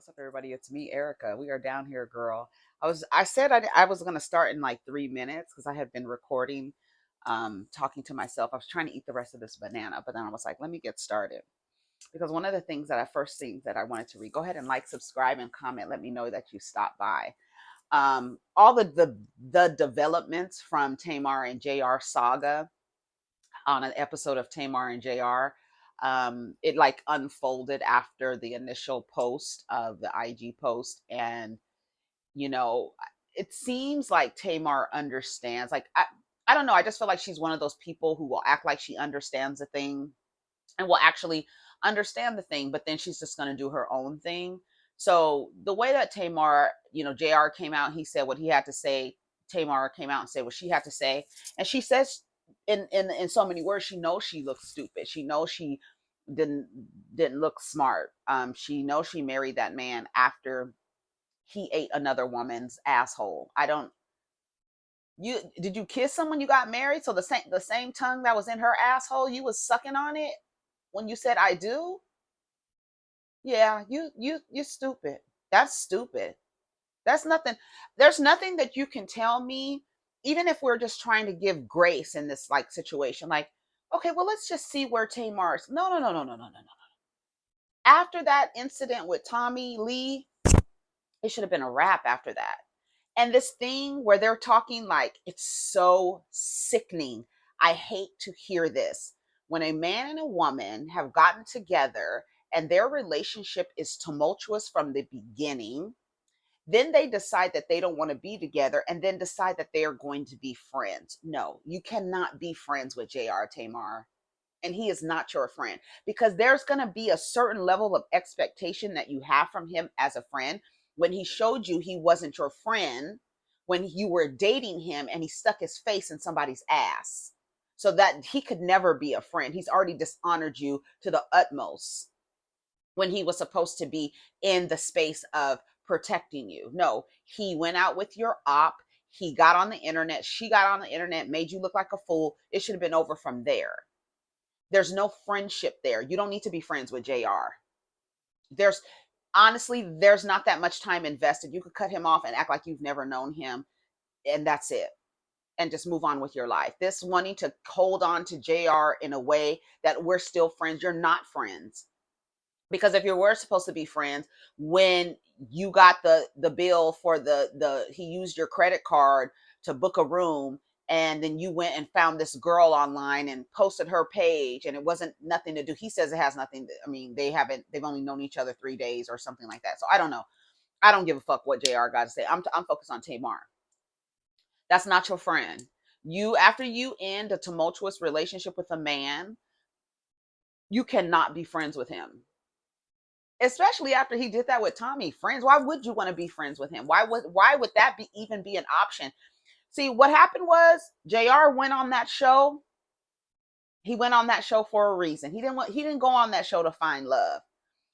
What's up, everybody? It's me, Erica. We are down here, girl. I said I was gonna start in like 3 minutes because I had been recording, talking to myself. I was trying to eat the rest of this banana, but then I was like, let me get started because one of the things that I first thing that I wanted to read. Go ahead and like, subscribe, and comment. Let me know that you stopped by. All the developments from Tamar and Jr. saga on an episode of Tamar and Jr. It like unfolded after the initial post of the IG post, and you know, it seems like Tamar understands. I don't know. I just feel like she's one of those people who will act like she understands a thing and will actually understand the thing, but then she's just going to do her own thing. So the way that Tamar, Jr. came out, he said what he had to say. Tamar came out and said what she had to say, and she says in so many words, she knows she looks stupid. She knows she didn't didn't look smart. She knows she married that man after he ate another woman's asshole. I don't. You did you kiss someone you got married? So the same tongue that was in her asshole, you was sucking on it when you said I do? Yeah, you stupid. That's stupid. That's nothing. There's nothing that you can tell me, even if we're just trying to give grace in this like situation. Like, okay, well, let's just see where Tamar's. No, no, no, no, no, no, no, no. After that incident with Tommy Lee, it should have been a wrap after that. And this thing where they're talking, like, it's so sickening. I hate to hear this. When a man and a woman have gotten together and their relationship is tumultuous from the beginning, then they decide that they don't want to be together and then decide that they are going to be friends. No, you cannot be friends with JR Tamar. And he is not your friend because there's going to be a certain level of expectation that you have from him as a friend. When he showed you he wasn't your friend, when you were dating him and he stuck his face in somebody's ass, so that he could never be a friend. He's already dishonored you to the utmost when he was supposed to be in the space of protecting you. No, he went out with your op. He got on the internet. She got on the internet, made you look like a fool. It should have been over from there. There's no friendship there. You don't need to be friends with JR. There's honestly, there's not that much time invested. You could cut him off and act like you've never known him, and that's it. And just move on with your life. This wanting to hold on to JR in a way that we're still friends, you're not friends. Because if you were supposed to be friends, when you got the bill for the he used your credit card to book a room, and then you went and found this girl online and posted her page, and it wasn't nothing to do. He says it has nothing to, I mean, they've only known each other 3 days or something like that. So I don't know. I don't give a fuck what JR got to say. I'm focused on Tamar. That's not your friend. You, after you end a tumultuous relationship with a man, you cannot be friends with him, especially after he did that with Tommy. Friends, why would you want to be friends with him? Why would that be even be an option? See, what happened was JR went on that show. He went on that show for a reason. He didn't go on that show to find love.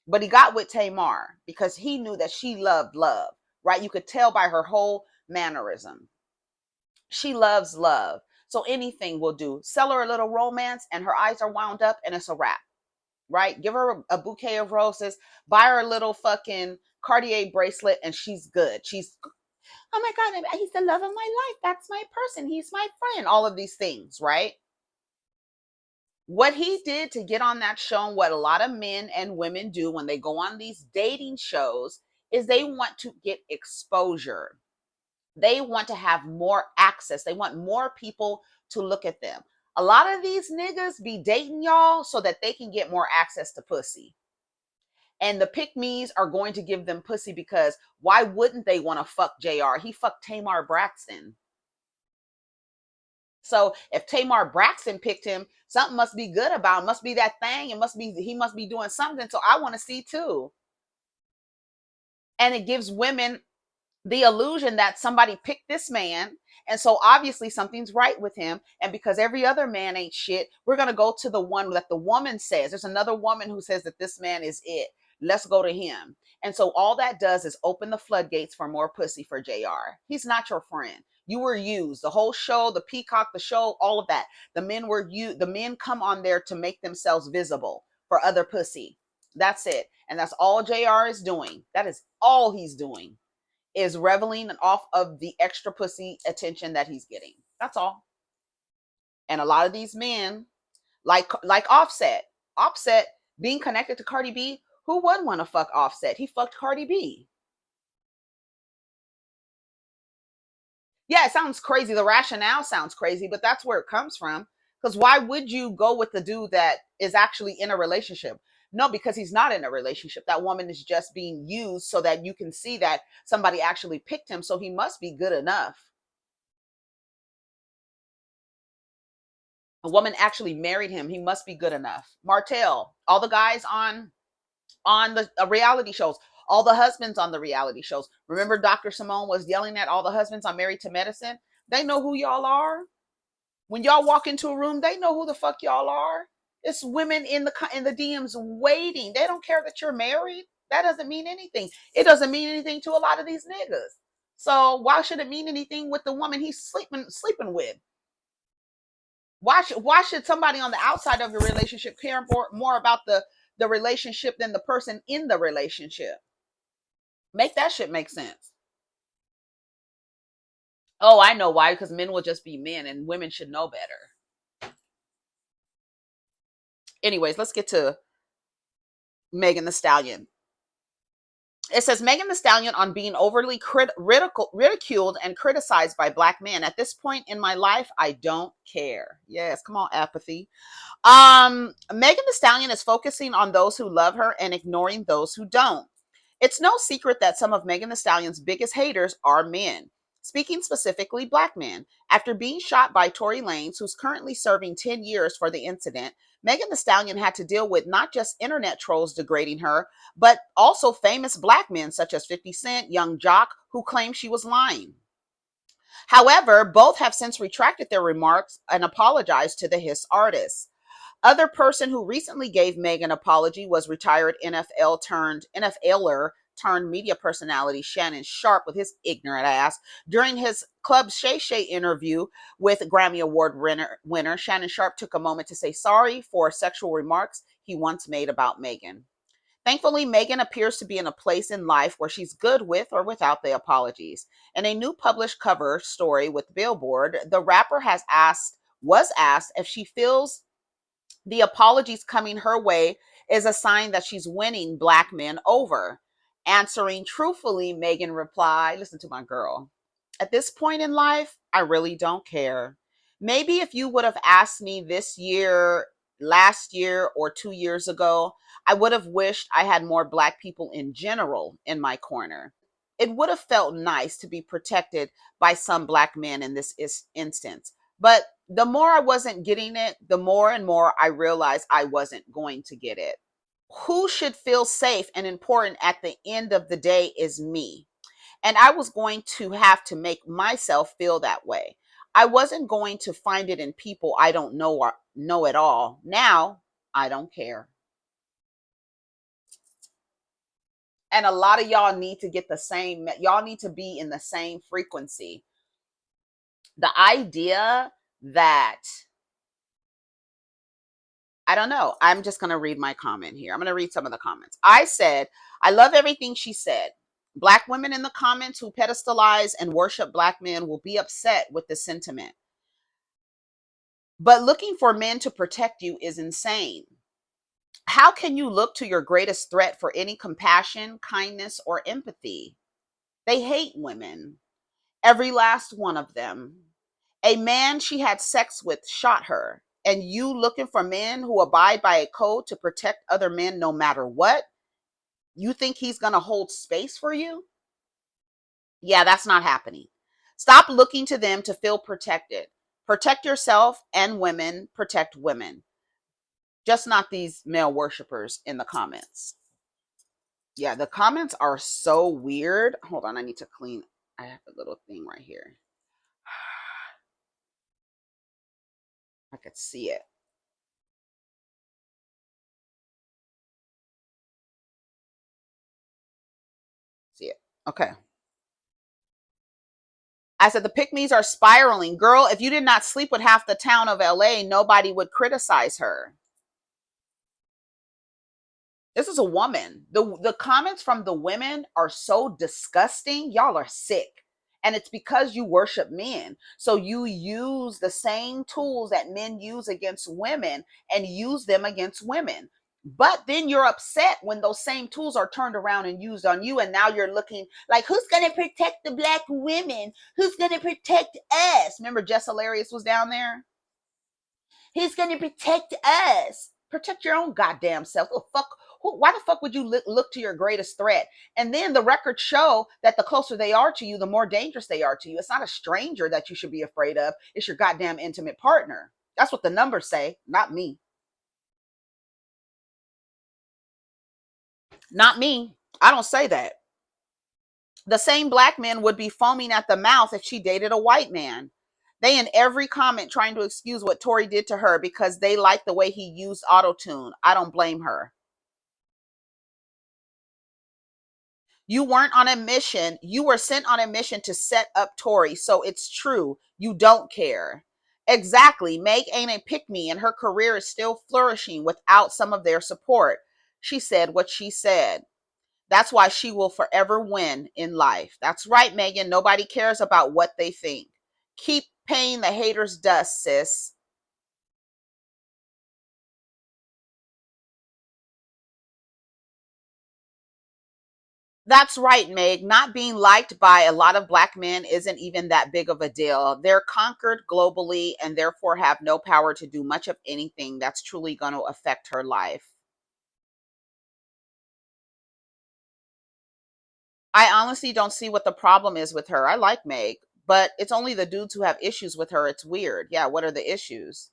But he got with Tamar because he knew that she loved love, right? You could tell by her whole mannerism. She loves love. So anything will do. Sell her a little romance and her eyes are wound up and it's a wrap, right? Give her a bouquet of roses, buy her a little fucking Cartier bracelet, and she's good. She's, oh my God, he's the love of my life. That's my person. He's my friend. All of these things, right? What he did to get on that show, and what a lot of men and women do when they go on these dating shows, is they want to get exposure. They want to have more access. They want more people to look at them. A lot of these niggas be dating y'all so that they can get more access to pussy. And the pick me's are going to give them pussy because why wouldn't they want to fuck JR? He fucked Tamar Braxton. So if Tamar Braxton picked him, something must be good about him. Must be that thing. He must be doing something. So I want to see too. And it gives women the illusion that somebody picked this man, and so obviously something's right with him. And because every other man ain't shit, we're going to go to the one that the woman says. There's another woman who says that this man is it. Let's go to him. And so all that does is open the floodgates for more pussy for JR. He's not your friend. You were used. The whole show, the Peacock, the show, all of that. The men come on there to make themselves visible for other pussy. That's it. And that's all JR is doing. That is all he's doing, is reveling off of the extra pussy attention that he's getting. That's all. And a lot of these men, like Offset, Offset being connected to Cardi B, who wouldn't want to fuck Offset? He fucked Cardi B. Yeah, it sounds crazy. The rationale sounds crazy, but that's where it comes from. Because why would you go with the dude that is actually in a relationship? No, because he's not in a relationship. That woman is just being used so that you can see that somebody actually picked him. So he must be good enough. A woman actually married him. He must be good enough. Martell, all the guys on the reality shows, all the husbands on the reality shows. Remember, Dr. Simone was yelling at all the husbands on Married to Medicine. They know who y'all are. When y'all walk into a room, they know who the fuck y'all are. It's women in the DMs waiting. They don't care that you're married. That doesn't mean anything. It doesn't mean anything to a lot of these niggas. So why should it mean anything with the woman he's sleeping with? Why should somebody on the outside of your relationship care more about the relationship than the person in the relationship? Make that shit make sense. Oh, I know why, because men will just be men and women should know better. Anyways, let's get to Megan Thee Stallion. It says Megan Thee Stallion on being overly ridiculed and criticized by black men. At this point in my life, I don't care. Yes, come on, apathy. Megan Thee Stallion is focusing on those who love her and ignoring those who don't. It's no secret that some of Megan Thee Stallion's biggest haters are men, speaking specifically black men. After being shot by Tory Lanez, who's currently serving 10 years for the incident, Megan Thee Stallion had to deal with not just internet trolls degrading her, but also famous black men such as 50 Cent, Young Jock, who claimed she was lying. However, both have since retracted their remarks and apologized to the Hiss artist. Other person who recently gave Meg an apology was retired NFLer turned media personality Shannon Sharpe with his ignorant ass. During his Club Shay Shay interview with Grammy Award winner, Shannon Sharpe took a moment to say sorry for sexual remarks he once made about Megan. Thankfully, Megan appears to be in a place in life where she's good with or without the apologies. In a new published cover story with Billboard, the rapper was asked if she feels the apologies coming her way is a sign that she's winning black men over. Answering truthfully, Megan replied, listen to my girl. At this point in life, I really don't care. Maybe if you would have asked me this year, last year, or 2 years ago, I would have wished I had more black people in general in my corner. It would have felt nice to be protected by some black men in this instance. But the more I wasn't getting it, the more and more I realized I wasn't going to get it. Who should feel safe and important at the end of the day is me. And I was going to have to make myself feel that way. I wasn't going to find it in people I don't know or know at all. Now, I don't care. And a lot of y'all need to get the same, y'all need to be in the same frequency. The idea that, I don't know, I'm just going to read my comment here. I'm going to read some of the comments. I said, I love everything she said. Black women in the comments who pedestalize and worship black men will be upset with the sentiment. But looking for men to protect you is insane. How can you look to your greatest threat for any compassion, kindness, or empathy? They hate women. Every last one of them. A man she had sex with shot her. And you looking for men who abide by a code to protect other men no matter what? You think he's going to hold space for you? Yeah, that's not happening. Stop looking to them to feel protected. Protect yourself, and women protect women. Just not these male worshipers in the comments. Yeah, the comments are so weird. Hold on, I need to clean. I have a little thing right here. I could see it. See it. Okay. I said the pick-me's are spiraling. Girl, if you did not sleep with half the town of LA, nobody would criticize her. This is a woman. The comments from the women are so disgusting. Y'all are sick. And it's because you worship men. So you use the same tools that men use against women and use them against women. But then you're upset when those same tools are turned around and used on you. And now you're looking like, who's going to protect the black women? Who's going to protect us? Remember, Jess Hilarious was down there? He's going to protect us. Protect your own goddamn self. Oh, fuck. Why the fuck would you look to your greatest threat? And then the records show that the closer they are to you, the more dangerous they are to you. It's not a stranger that you should be afraid of. It's your goddamn intimate partner. That's what the numbers say, not me. Not me. I don't say that. The same black men would be foaming at the mouth if she dated a white man. They in every comment trying to excuse what Tory did to her because they like the way he used autotune. I don't blame her. You weren't on a mission. You were sent on a mission to set up Tory. So it's true. You don't care. Exactly. Meg ain't a pick me, and her career is still flourishing without some of their support. She said what she said. That's why she will forever win in life. That's right, Megan. Nobody cares about what they think. Keep paying the haters dust, sis. That's right, Meg. Not being liked by a lot of black men isn't even that big of a deal. They're conquered globally and therefore have no power to do much of anything that's truly going to affect her life. I honestly don't see what the problem is with her. I like Meg, but it's only the dudes who have issues with her. It's weird. Yeah, what are the issues?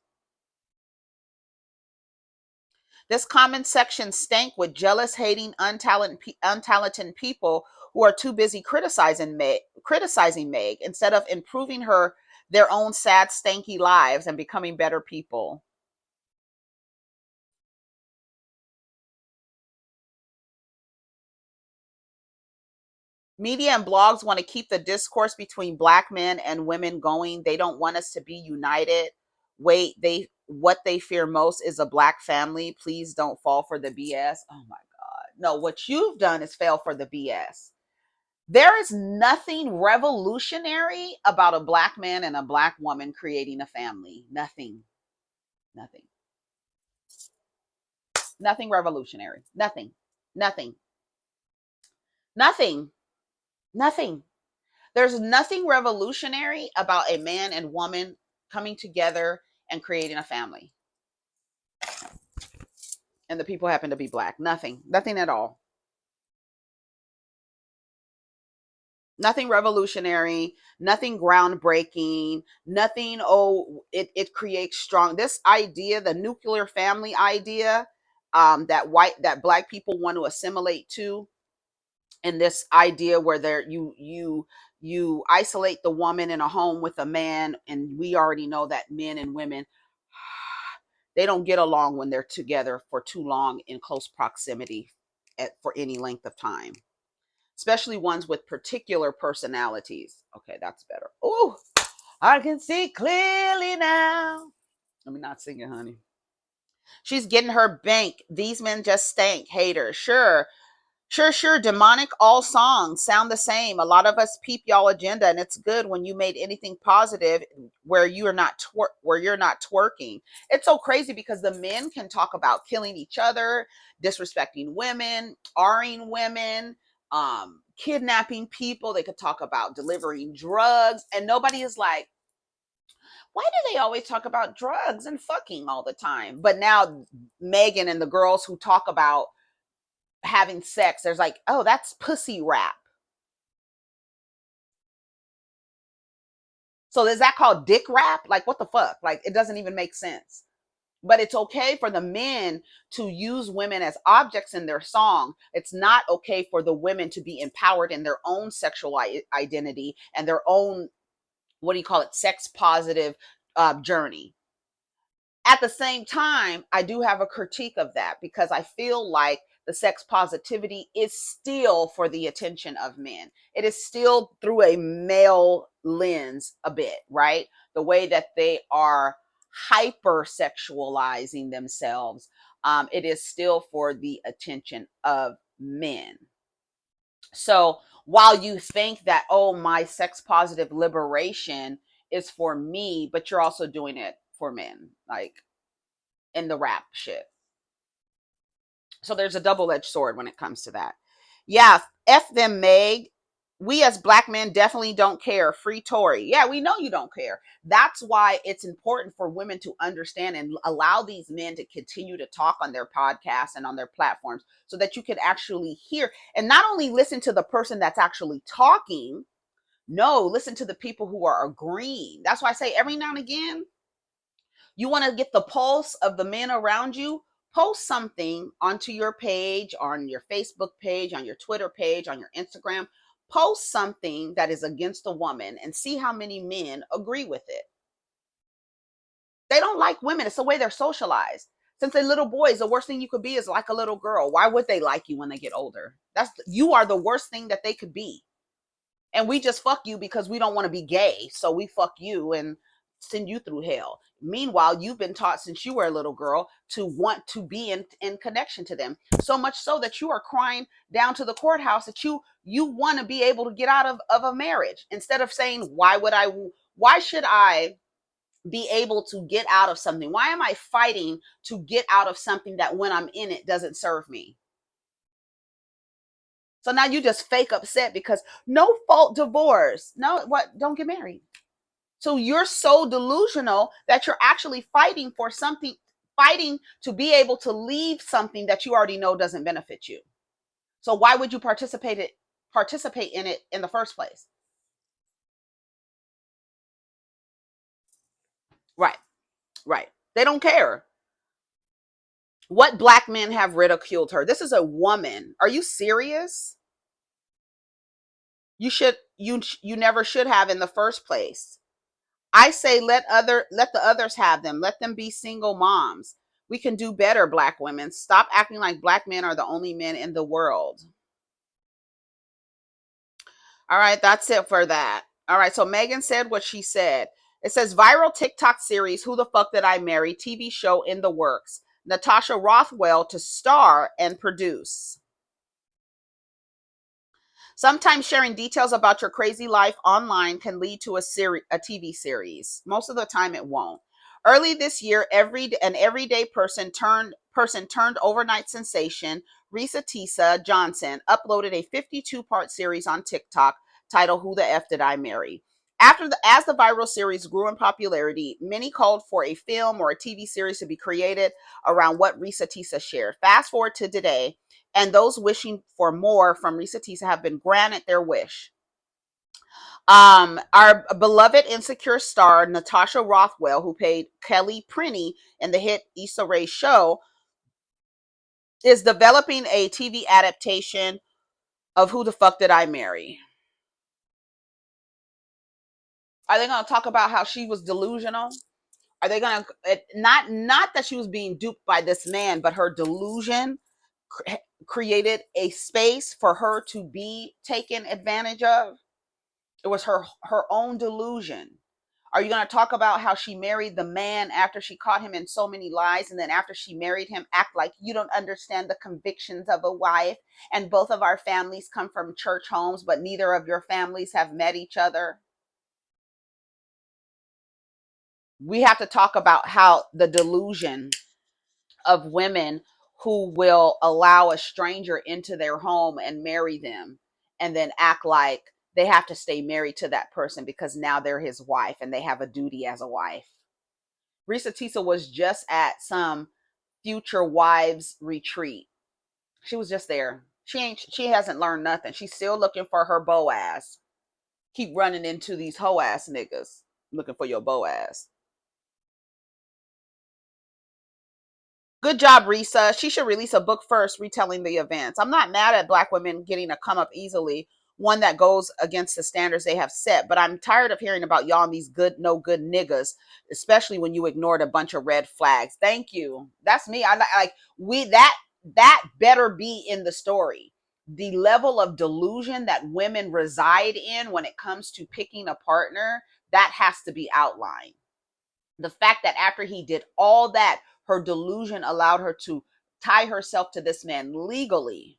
This comment section stank with jealous, hating, untalented people who are too busy criticizing Meg instead of improving their own sad, stanky lives and becoming better people. Media and blogs want to keep the discourse between black men and women going. They don't want us to be united. Wait, they what they fear most is a black family. Please don't fall for the BS. Oh my God. No, what you've done is fail for the BS. There is nothing revolutionary about a black man and a black woman creating a family. Nothing. Nothing. Nothing revolutionary. Nothing. Nothing. Nothing. Nothing. There's nothing revolutionary about a man and woman coming together and creating a family. And the people happen to be black. Nothing. Nothing at all. Nothing revolutionary, nothing groundbreaking, nothing, oh, it creates strong. This idea, the nuclear family idea, that black people want to assimilate to, and this idea where you isolate the woman in a home with a man, and we already know that men and women, they don't get along when they're together for too long in close proximity for any length of time, especially ones with particular personalities. Okay, that's better. Oh, I can see clearly now. Let me not sing it, honey. She's getting her bank. These men just stank. Haters. Sure. Sure, sure. Demonic. All songs sound the same. A lot of us peep y'all agenda, and it's good when you made anything positive where you're not twerking. It's so crazy because the men can talk about killing each other, disrespecting women, R-ing women, kidnapping people. They could talk about delivering drugs, and nobody is like, why do they always talk about drugs and fucking all the time? But now Megan and the girls who talk about having sex, there's like, oh, that's pussy rap. So is that called dick rap? Like, what the fuck? Like, it doesn't even make sense. But it's okay for the men to use women as objects in their song. It's not okay for the women to be empowered in their own sexual identity and their own, what do you call it, sex positive journey. At the same time, I do have a critique of that because I feel like the sex positivity is still for the attention of men. It is still through a male lens a bit, right? The way that they are hyper sexualizing themselves. It is still for the attention of men. So while you think that, oh, my sex positive liberation is for me, but you're also doing it for men, like in the rap shit. So there's a double-edged sword when it comes to that. Yeah, F them, Meg. We as black men definitely don't care. Free Tory. Yeah, we know you don't care. That's why it's important for women to understand and allow these men to continue to talk on their podcasts and on their platforms so that you can actually hear and not only listen to the person that's actually talking, no, listen to the people who are agreeing. That's why I say every now and again, you want to get the pulse of the men around you, post something onto your page, on your Facebook page, on your Twitter page, on your Instagram. Post something that is against a woman and see how many men agree with it. They don't like women. It's the way they're socialized. Since they're little boys, the worst thing you could be is like a little girl. Why would they like you when they get older? You are the worst thing that they could be. And we just fuck you because we don't want to be gay. So we fuck you and send you through hell. Meanwhile, you've been taught since you were a little girl to want to be in connection to them. So much so that you are crying down to the courthouse that you want to be able to get out of a marriage. Instead of saying, why should I be able to get out of something? Why am I fighting to get out of something that when I'm in it doesn't serve me? So now you just fake upset because no fault divorce. No, what? Don't get married. So you're so delusional that you're actually fighting for something, fighting to be able to leave something that you already know doesn't benefit you. So why would you participate in it in the first place? Right, right. They don't care. What black men have ridiculed her? This is a woman. Are you serious? You never should have in the first place. I say let the others have them. Let them be single moms. We can do better, black women. Stop acting like black men are the only men in the world. All right, that's it for that. All right, so Megan said what she said. It says viral TikTok series, Who the Fuck Did I Marry? TV show in the works. NatashaRothwell to star and produce. Sometimes sharing details about your crazy life online can lead to a TV series. Most of the time it won't. Early this year, an everyday person turned overnight sensation, ReesaTeesa Johnson, uploaded a 52-part series on TikTok titled Who the F Did I Marry? As the viral series grew in popularity, many called for a film or a TV series to be created around what ReesaTeesa shared. Fast forward to today, and those wishing for more from ReesaTeesa have been granted their wish. Our beloved Insecure star Natasha Rothwell, who played Kelly Prinny in the hit Issa Rae show, is developing a TV adaptation of Who the Fuck Did I Marry? Are they going to talk about how she was delusional? Are they going to not that she was being duped by this man, but her delusion created a space for her to be taken advantage of? It was her own delusion. Are you going to talk about how she married the man after she caught him in so many lies, and then after she married him, act like you don't understand the convictions of a wife, and both of our families come from church homes, but neither of your families have met each other? We have to talk about how the delusion of women who will allow a stranger into their home and marry them and then act like they have to stay married to that person because now they're his wife and they have a duty as a wife. ReesaTeesa was just at some future wives retreat. She was just there. She hasn't learned nothing. She's still looking for her Boaz. Keep running into these hoe ass niggas looking for your Boaz. Good job, Reesa. She should release a book first retelling the events. I'm not mad at black women getting to come up easily, one that goes against the standards they have set, but I'm tired of hearing about y'all and these no good niggas, especially when you ignored a bunch of red flags. Thank you. That's me. I like that better be in the story. The level of delusion that women reside in when it comes to picking a partner, that has to be outlined. The fact that after he did all that, her delusion allowed her to tie herself to this man legally.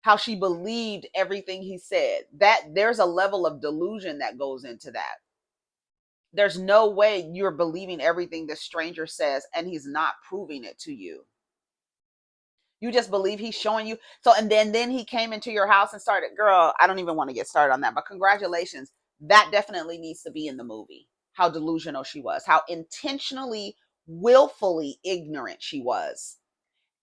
How she believed everything he said. That there's a level of delusion that goes into that. There's no way you're believing everything the stranger says and he's not proving it to you. You just believe he's showing you. So, and then he came into your house and started, girl, I don't even want to get started on that, but congratulations. That definitely needs to be in the movie. How delusional she was, how intentionally, willfully ignorant she was,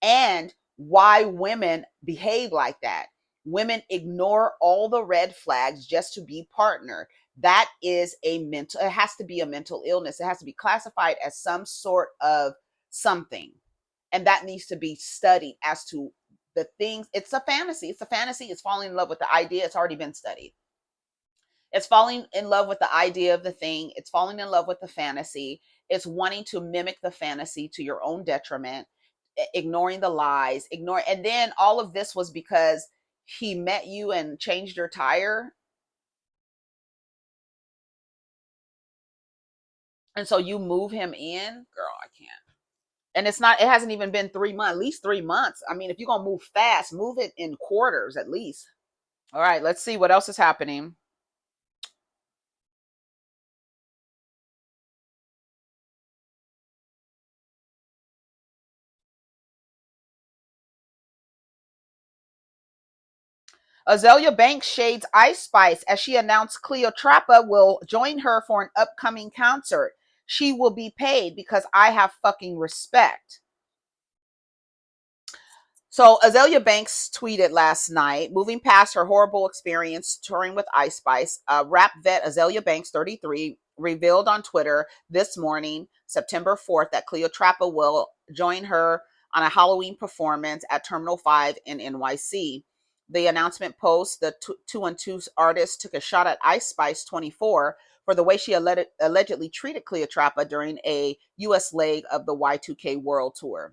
and why women behave like that. Women ignore all the red flags just to be partner. That is it has to be a mental illness. It has to be classified as some sort of something. And that needs to be studied as to the things. It's a fantasy. It's a fantasy. It's falling in love with the idea. It's already been studied. It's falling in love with the idea of the thing. It's falling in love with the fantasy. It's wanting to mimic the fantasy to your own detriment, ignoring the lies, and then all of this was because he met you and changed your tire. And so you move him in, girl, I can't. And it hasn't even been 3 months, at least 3 months. I mean, if you're going to move fast, move it in quarters at least. All right, let's see what else is happening. AzealiaBanks shades Ice Spice as she announced Cleotrapa will join her for an upcoming concert. She will be paid because I have fucking respect. So AzealiaBanks tweeted last night, moving past her horrible experience touring with Ice Spice, rap vet AzealiaBanks, 33, revealed on Twitter this morning, September 4th, that Cleotrapa will join her on a Halloween performance at Terminal 5 in NYC. The announcement post, the 212 artist took a shot at Ice Spice, 24, for the way she allegedly treated Cleotrapa during a U.S. leg of the Y2K World Tour.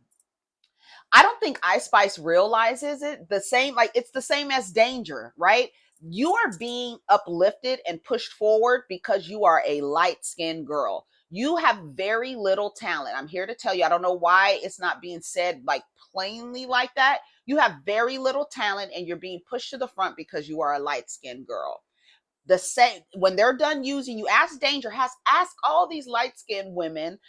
I don't think Ice Spice realizes it. The same, like it's the same as danger, right? You are being uplifted and pushed forward because you are a light-skinned girl. You have very little talent. I'm here to tell you, I don't know why it's not being said like plainly like that. You have very little talent and you're being pushed to the front because you are a light-skinned girl. The same when they're done using you, ask all these light-skinned women,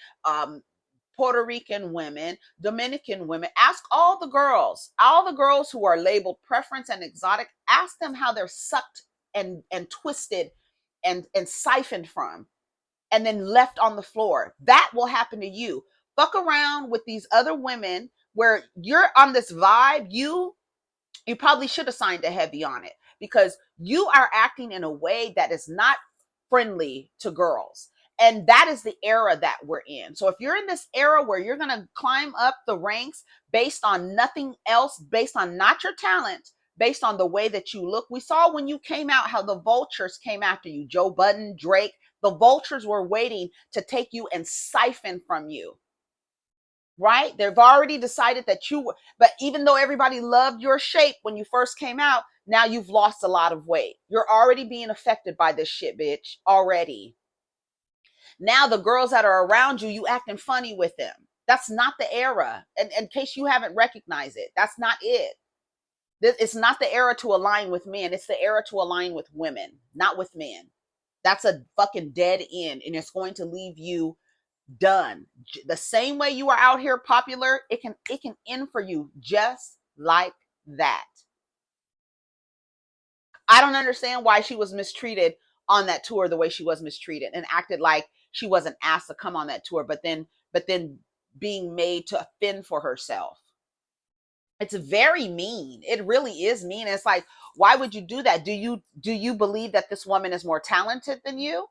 Puerto Rican women, Dominican women. Ask all the girls who are labeled preference and exotic, ask them how they're sucked and twisted and siphoned from and then left on the floor. That will happen to you. Fuck around with these other women where you're on this vibe, you probably should have signed a heavy on it because you are acting in a way that is not friendly to girls. And that is the era that we're in. So if you're in this era where you're going to climb up the ranks based on nothing else, based on not your talent, based on the way that you look, we saw when you came out how the vultures came after you. Joe Budden, Drake, the vultures were waiting to take you and siphon from you. Right? They've already decided that but even though everybody loved your shape when you first came out, now you've lost a lot of weight. You're already being affected by this shit, bitch, already. Now the girls that are around you, you acting funny with them. That's not the era. And in case you haven't recognized it, that's not it. It's not the era to align with men. It's the era to align with women, not with men. That's a fucking dead end, and it's going to leave you done. The same way you are out here popular, it can end for you just like that. I don't understand why she was mistreated on that tour the way she was mistreated and acted like she wasn't asked to come on that tour, but then being made to fend for herself. It's very mean. It really is mean. It's like, why would you do that? Do you believe that this woman is more talented than you?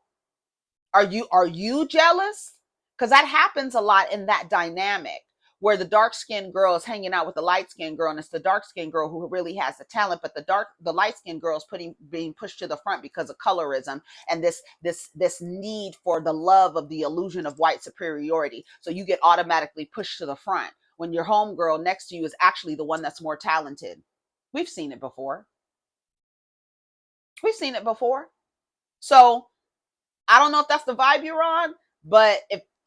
Are you jealous? Because that happens a lot in that dynamic where the dark-skinned girl is hanging out with the light-skinned girl, and it's the dark-skinned girl who really has the talent, but the light-skinned girl is being pushed to the front because of colorism and this need for the love of the illusion of white superiority. So you get automatically pushed to the front when your homegirl next to you is actually the one that's more talented. We've seen it before. We've seen it before. So I don't know if that's the vibe you're on, but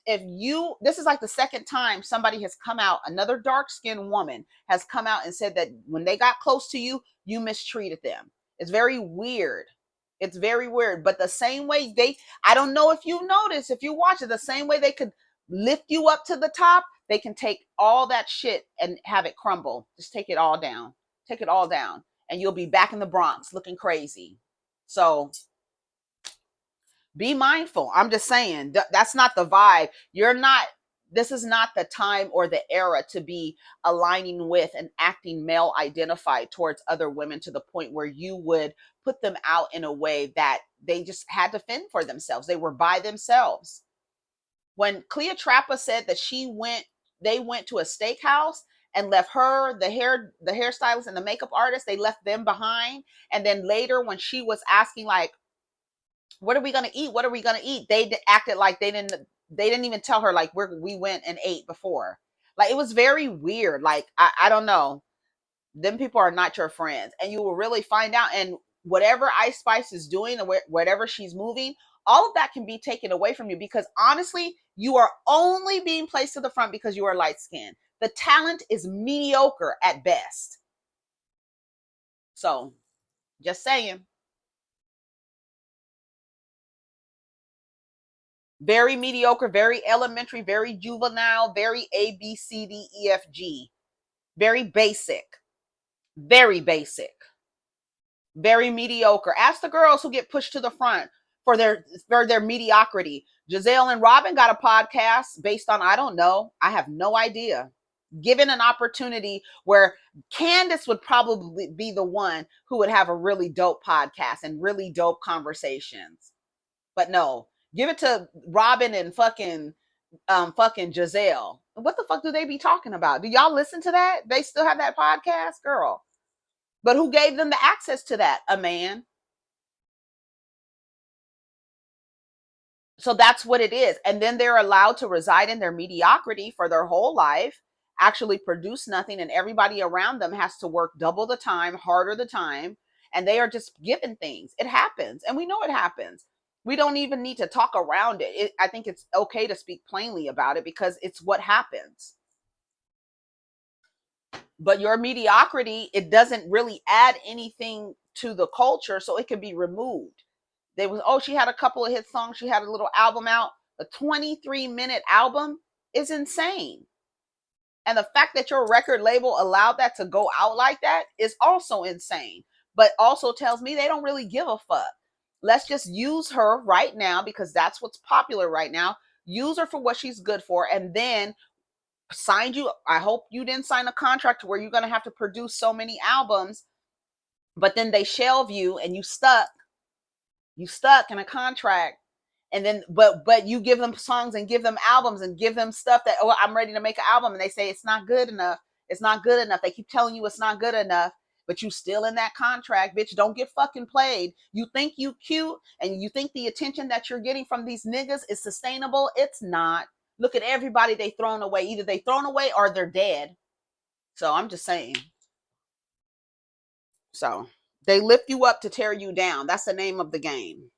if you, this is like the second time somebody has come out, another dark-skinned woman has come out and said that when they got close to you, you mistreated them. It's very weird. It's very weird. But the same way I don't know if you notice, if you watch it, the same way they could lift you up to the top, they can take all that shit and have it crumble. Just take it all down. Take it all down. And you'll be back in the Bronx looking crazy. So be mindful. I'm just saying, that's not the vibe. This is not the time or the era to be aligning with and acting male identified towards other women to the point where you would put them out in a way that they just had to fend for themselves. They were by themselves. When Cleotrapa said that they went to a steakhouse and left her, the hairstylist and the makeup artist, they left them behind. And then later when she was asking like, what are we going to eat? What are we going to eat? They acted like they didn't even tell her like we went and ate before. Like it was very weird. Like, I don't know. Them people are not your friends. And you will really find out. And whatever Ice Spice is doing or whatever she's moving, all of that can be taken away from you because honestly, you are only being placed to the front because you are light skinned. The talent is mediocre at best. So just saying. Very mediocre, very elementary, very juvenile, very A, B, C, D, E, F, G. Very basic. Very basic. Very mediocre. Ask the girls who get pushed to the front for their mediocrity. Giselle and Robin got a podcast based on, I don't know. I have no idea. Given an opportunity where Candace would probably be the one who would have a really dope podcast and really dope conversations. But no, give it to Robin and fucking Giselle. What the fuck do they be talking about? Do y'all listen to that? They still have that podcast, girl. But who gave them the access to that? A man. So that's what it is. And then they're allowed to reside in their mediocrity for their whole life, actually produce nothing, and everybody around them has to work double the time, harder the time, and they are just given things. It happens, and we know it happens. We don't even need to talk around it. I think it's okay to speak plainly about it because it's what happens. But your mediocrity, it doesn't really add anything to the culture, so it can be removed. They was, oh, she had a couple of hit songs, she had a little album out. A 23-minute album is insane. And the fact that your record label allowed that to go out like that is also insane. But also tells me they don't really give a fuck. Let's just use her right now because that's what's popular right now. Use her for what she's good for, and then signed you. I hope you didn't sign a contract where you're going to have to produce so many albums, but then they shelve you and you stuck in a contract. And then but you give them songs and give them albums and give them stuff that, oh, I'm ready to make an album, and they say it's not good enough. It's not good enough. They keep telling you it's not good enough, but you still in that contract. Bitch, don't get fucking played. You think you cute and you think the attention that you're getting from these niggas is sustainable. It's not. Look at everybody they thrown away. Either they thrown away or they're dead. So I'm just saying. So they lift you up to tear you down. That's the name of the game.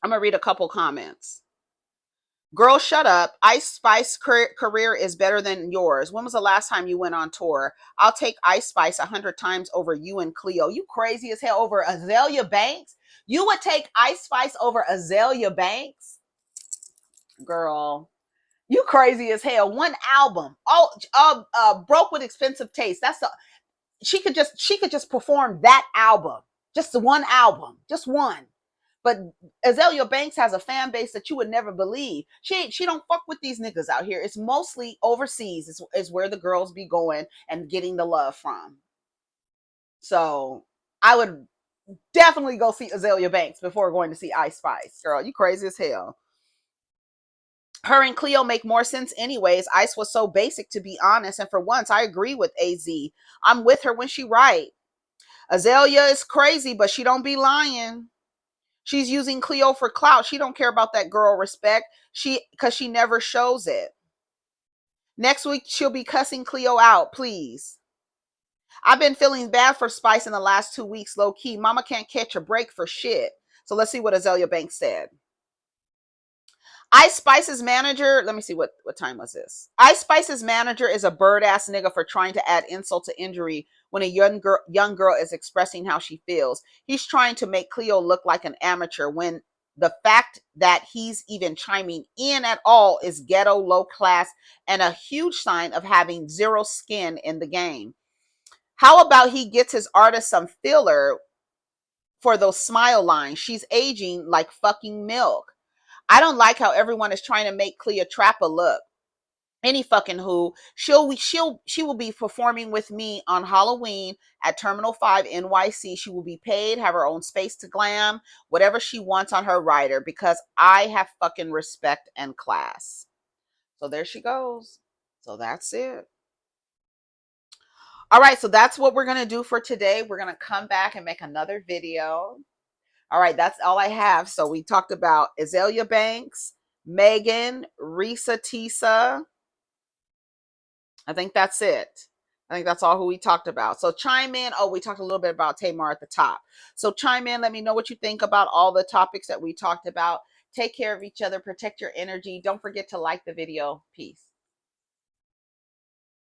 I'm going to read a couple comments. Girl, shut up. Ice Spice career is better than yours. When was the last time you went on tour? I'll take Ice Spice 100 times over you and Cleo. You crazy as hell over AzealiaBanks? You would take Ice Spice over AzealiaBanks? Girl, you crazy as hell. One album. Oh, broke with expensive taste. That's the she could just perform that album. Just one album. Just one. But AzealiaBanks has a fan base that you would never believe. She don't fuck with these niggas out here. It's mostly overseas is where the girls be going and getting the love from. So I would definitely go see AzealiaBanks before going to see Ice Spice. Girl, you crazy as hell. Her and Cleo make more sense anyways. Ice was so basic, to be honest. And for once, I agree with AZ. I'm with her when she right. Azalea is crazy, but she don't be lying. She's using Cleo for clout. She don't care about that girl respect. Because she never shows it. Next week, she'll be cussing Cleo out, please. I've been feeling bad for Spice in the last 2 weeks, low key. Mama can't catch a break for shit. So let's see what AzealiaBanks said. Ice Spice's manager, let me see what time was this. Ice Spice's manager is a bird ass nigga for trying to add insult to injury when a young girl is expressing how she feels. He's trying to make Cleo look like an amateur when the fact that he's even chiming in at all is ghetto, low class, and a huge sign of having zero skin in the game. How about he gets his artist some filler for those smile lines? She's aging like fucking milk. I don't like how everyone is trying to make Cleotrapa look. Any fucking who. She will be performing with me on Halloween at Terminal 5 NYC. She will be paid, have her own space to glam, whatever she wants on her rider, because I have fucking respect and class. So there she goes. So that's it. All right, so that's what we're going to do for today. We're going to come back and make another video. All right, that's all I have. So we talked about AzealiaBanks, Megan, ReesaTeesa. I think that's it. I think that's all who we talked about. So chime in. Oh, we talked a little bit about Tamar at the top. So chime in. Let me know what you think about all the topics that we talked about. Take care of each other. Protect your energy. Don't forget to like the video. Peace.